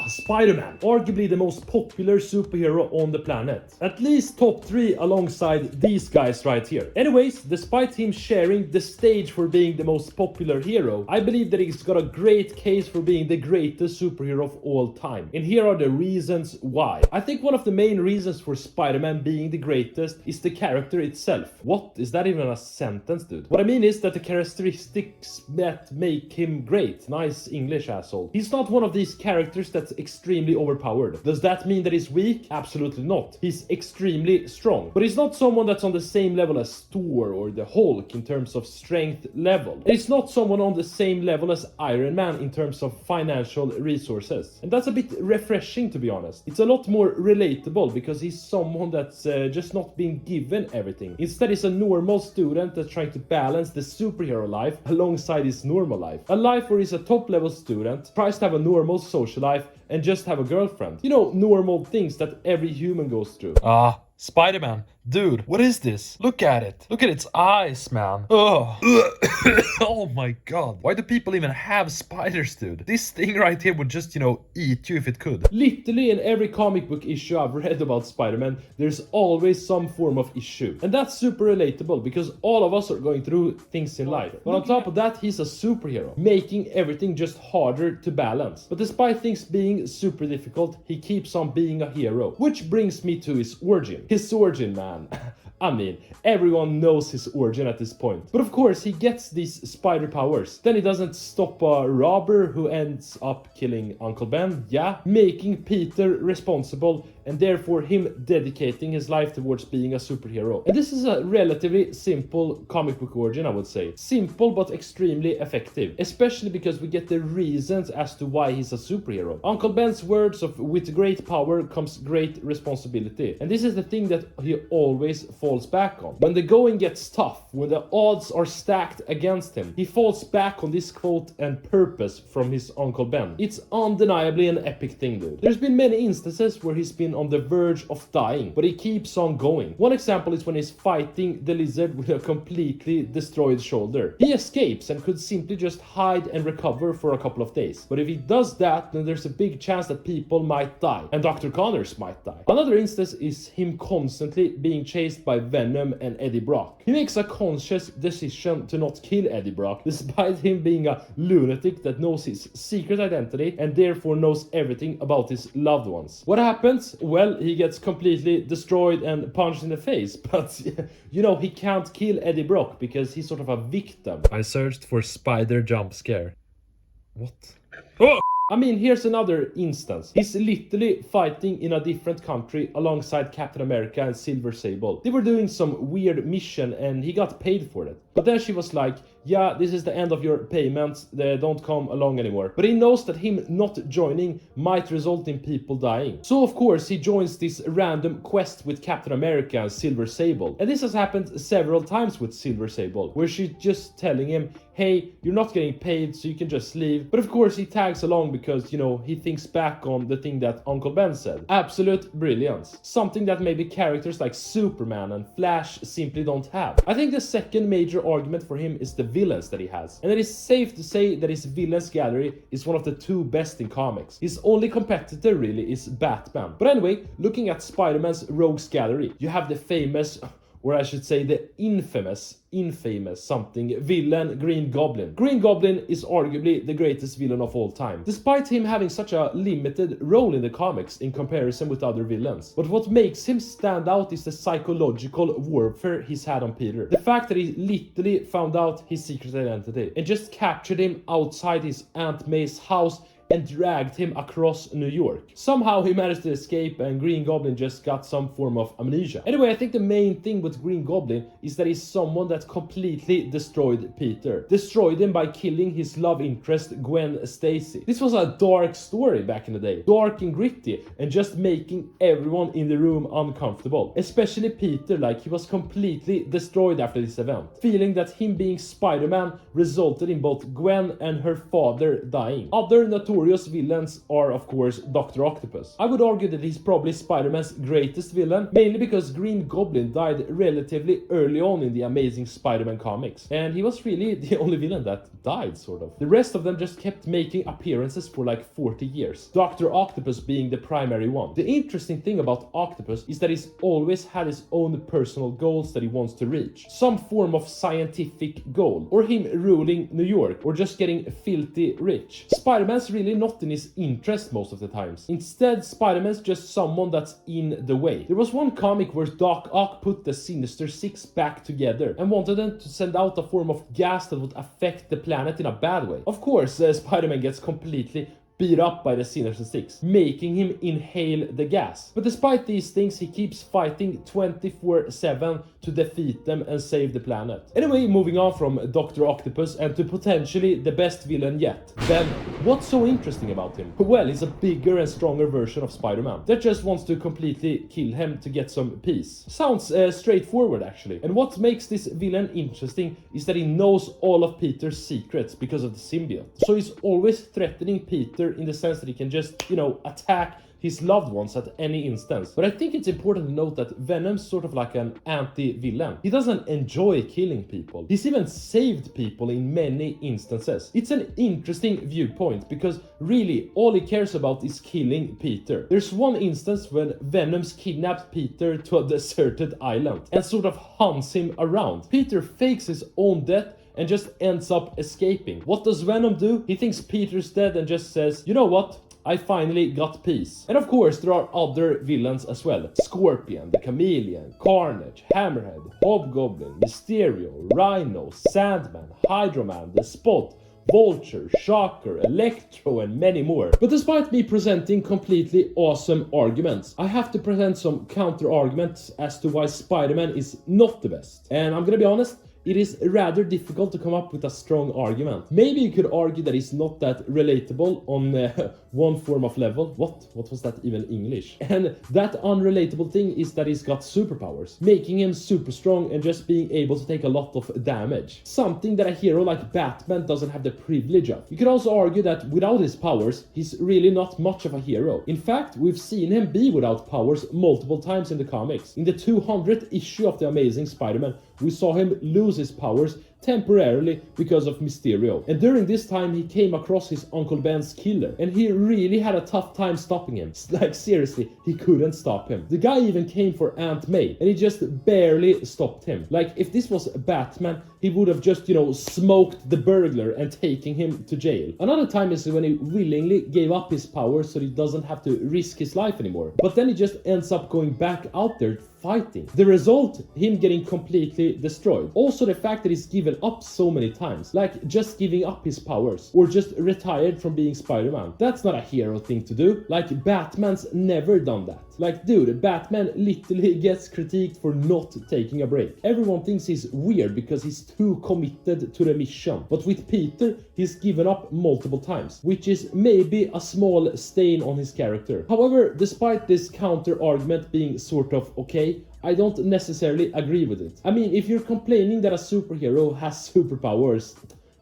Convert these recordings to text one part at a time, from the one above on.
Spider-Man, arguably the most popular superhero on the planet. At least top 3 alongside these guys right here. Anyways, despite him sharing the stage for being the most popular hero, I believe that he's got a great case for being the greatest superhero of all time. And here are the reasons why. I think one of the main reasons for Spider-Man being the greatest is the character itself. What? Is that even a sentence, dude? What I mean is that the characteristics that make him great. Nice English, asshole. He's not one of these characters that's extremely overpowered. Does that mean that he's weak? Absolutely not. He's extremely strong. But he's not someone that's on the same level as Thor or the Hulk in terms of strength level. And he's not someone on the same level as Iron Man in terms of financial resources. And that's a bit refreshing, to be honest. It's a lot more relatable because he's someone that's just not being given everything. Instead, he's a normal student that's trying to balance the superhero life alongside his normal life. A life where he's a top level student, tries to have a normal social life, and just have a girlfriend. You know, normal things that every human goes through. Spider-Man. Dude, what is this? Look at it. Look at its eyes, man. Ugh. Oh my god. Why do people even have spiders, dude? This thing right here would just, eat you if it could. Literally in every comic book issue I've read about Spider-Man, there's always some form of issue. And that's super relatable because all of us are going through things in life. But on top of that, he's a superhero, making everything just harder to balance. But despite things being super difficult, he keeps on being a hero. Which brings me to his origin. His origin, man. I mean, everyone knows his origin at this point. But of course, he gets these spider powers. Then he doesn't stop a robber who ends up killing Uncle Ben, making Peter responsible and therefore him dedicating his life towards being a superhero. And this is a relatively simple comic book origin, I would say. Simple but extremely effective, especially because we get the reasons as to why he's a superhero. Uncle Ben's words of "with great power comes great responsibility." And this is the thing that he always falls back on. When the going gets tough, when the odds are stacked against him, he falls back on this quote and purpose from his Uncle Ben. It's undeniably an epic thing, dude. There's been many instances where he's been on the verge of dying, but he keeps on going. One example is when he's fighting the lizard with a completely destroyed shoulder. He escapes and could simply just hide and recover for a couple of days. But if he does that, then there's a big chance that people might die, and Dr. Connors might die. Another instance is him constantly being chased by Venom and Eddie Brock. He makes a conscious decision to not kill Eddie Brock, despite him being a lunatic that knows his secret identity and therefore knows everything about his loved ones. What happens? Well, he gets completely destroyed and punched in the face, but he can't kill Eddie Brock because he's sort of a victim. I searched for spider jump scare. What? Oh! I mean, here's another instance. He's literally fighting in a different country alongside Captain America and Silver Sable. They were doing some weird mission and he got paid for it. But then she was like, this is the end of your payments, they don't come along anymore. But he knows that him not joining might result in people dying. So of course he joins this random quest with Captain America and Silver Sable. And this has happened several times with Silver Sable, where she's just telling him, hey, you're not getting paid, so you can just leave. But of course he tags along because, he thinks back on the thing that Uncle Ben said. Absolute brilliance. Something that maybe characters like Superman and Flash simply don't have. I think the second major argument for him is the villains that he has. And it is safe to say that his villains gallery is one of the 2 best in comics. His only competitor really is Batman. But anyway, looking at Spider-Man's rogues gallery, you have the famous, or I should say the infamous something villain Green Goblin. Green Goblin is arguably the greatest villain of all time, despite him having such a limited role in the comics in comparison with other villains. But what makes him stand out is the psychological warfare he's had on Peter. The fact that he literally found out his secret identity and just captured him outside his Aunt May's house and dragged him across New York. Somehow he managed to escape and Green Goblin just got some form of amnesia. Anyway, I think the main thing with Green Goblin is that he's someone that completely destroyed Peter. Destroyed him by killing his love interest Gwen Stacy. This was a dark story back in the day. Dark and gritty and just making everyone in the room uncomfortable. Especially Peter, like he was completely destroyed after this event. Feeling that him being Spider-Man resulted in both Gwen and her father dying. Other notorious notorious villains are of course Dr. Octopus. I would argue that he's probably Spider-Man's greatest villain, mainly because Green Goblin died relatively early on in the Amazing Spider-Man comics, and he was really the only villain that died, sort of. The rest of them just kept making appearances for like 40 years, Dr. Octopus being the primary one. The interesting thing about Octopus is that he's always had his own personal goals that he wants to reach. Some form of scientific goal, or him ruling New York, or just getting filthy rich. Spider-Man's really not in his interest most of the times. Instead, Spider-Man's just someone that's in the way. There was one comic where Doc Ock put the Sinister Six back together and wanted them to send out a form of gas that would affect the planet in a bad way. Of course, Spider-Man gets completely beat up by the Sinister Six, making him inhale the gas. But despite these things, he keeps fighting 24/7 to defeat them and save the planet. Anyway, moving on from Dr. Octopus and to potentially the best villain yet, Venom. What's so interesting about him? Well, he's a bigger and stronger version of Spider-Man that just wants to completely kill him to get some peace. Sounds straightforward actually. And what makes this villain interesting is that he knows all of Peter's secrets because of the symbiote. So he's always threatening Peter in the sense that he can just, attack his loved ones at any instance. But I think it's important to note that Venom's sort of like an anti-villain. He doesn't enjoy killing people. He's even saved people in many instances. It's an interesting viewpoint because really all he cares about is killing Peter. There's one instance when Venom's kidnapped Peter to a deserted island and sort of hunts him around. Peter fakes his own death and just ends up escaping. What does Venom do? He thinks Peter's dead and just says, you know what? I finally got peace. And of course, there are other villains as well. Scorpion, the Chameleon, Carnage, Hammerhead, Hobgoblin, Mysterio, Rhino, Sandman, Hydro-Man, the Spot, Vulture, Shocker, Electro, and many more. But despite me presenting completely awesome arguments, I have to present some counter-arguments as to why Spider-Man is not the best. And I'm gonna be honest, it is rather difficult to come up with a strong argument. Maybe you could argue that he's not that relatable on one form of level. What was that even English? And that unrelatable thing is that he's got superpowers, making him super strong and just being able to take a lot of damage. Something that a hero like Batman doesn't have the privilege of. You could also argue that without his powers, he's really not much of a hero. In fact, we've seen him be without powers multiple times in the comics. In the 200th issue of The Amazing Spider-Man, we saw him lose his powers temporarily because of Mysterio. And during this time he came across his Uncle Ben's killer and he really had a tough time stopping him. Like seriously, he couldn't stop him. The guy even came for Aunt May and he just barely stopped him. Like if this was Batman, he would have just, smoked the burglar and taken him to jail. Another time is when he willingly gave up his powers so he doesn't have to risk his life anymore. But then he just ends up going back out there fighting. The result, him getting completely destroyed. Also the fact that he's given up so many times, like just giving up his powers or just retired from being Spider-Man. That's not a hero thing to do. Like Batman's never done that. Like dude, Batman literally gets critiqued for not taking a break. Everyone thinks he's weird because he's too committed to the mission. But with Peter, he's given up multiple times, which is maybe a small stain on his character. However, despite this counter argument being sort of okay, I don't necessarily agree with it. I mean, if you're complaining that a superhero has superpowers,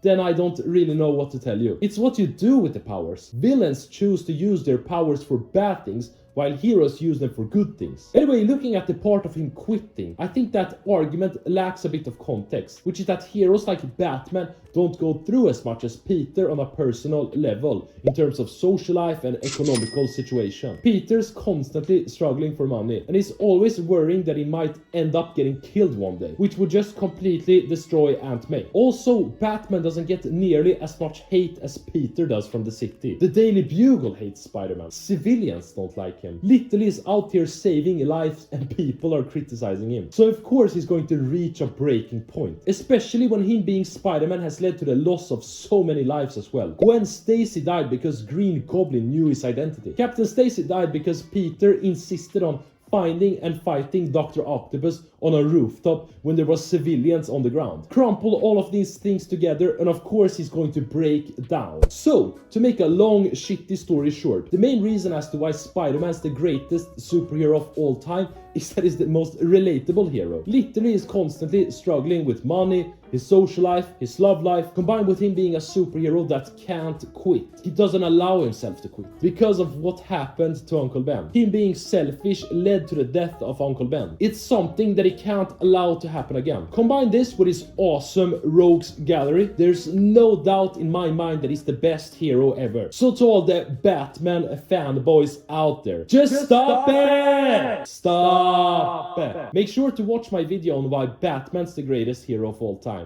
then I don't really know what to tell you. It's what you do with the powers. Villains choose to use their powers for bad things, while heroes use them for good things. Anyway, looking at the part of him quitting, I think that argument lacks a bit of context, which is that heroes like Batman don't go through as much as Peter on a personal level in terms of social life and economical situation. Peter's constantly struggling for money and he's always worrying that he might end up getting killed one day, which would just completely destroy Aunt May. Also, Batman doesn't get nearly as much hate as Peter does from the city. The Daily Bugle hates Spider-Man. Civilians don't like him. Literally is out here saving lives and people are criticizing him. So of course he's going to reach a breaking point, especially when him being Spider-Man has led to the loss of so many lives as well. Gwen Stacy died because Green Goblin knew his identity. Captain Stacy died because Peter insisted on finding and fighting Dr. Octopus on a rooftop when there was civilians on the ground. Crumple all of these things together and of course he's going to break down. So, to make a long shitty story short, the main reason as to why Spider-Man's the greatest superhero of all time is that he's the most relatable hero. Literally is constantly struggling with money, his social life, his love life, combined with him being a superhero that can't quit. He doesn't allow himself to quit because of what happened to Uncle Ben. Him being selfish led to the death of Uncle Ben. It's something that he can't allow to happen again. Combine this with his awesome rogues gallery, there's no doubt in my mind that he's the best hero ever. So to all the Batman fanboys out there, just stop it! Stop it! Make sure to watch my video on why Batman's the greatest hero of all time.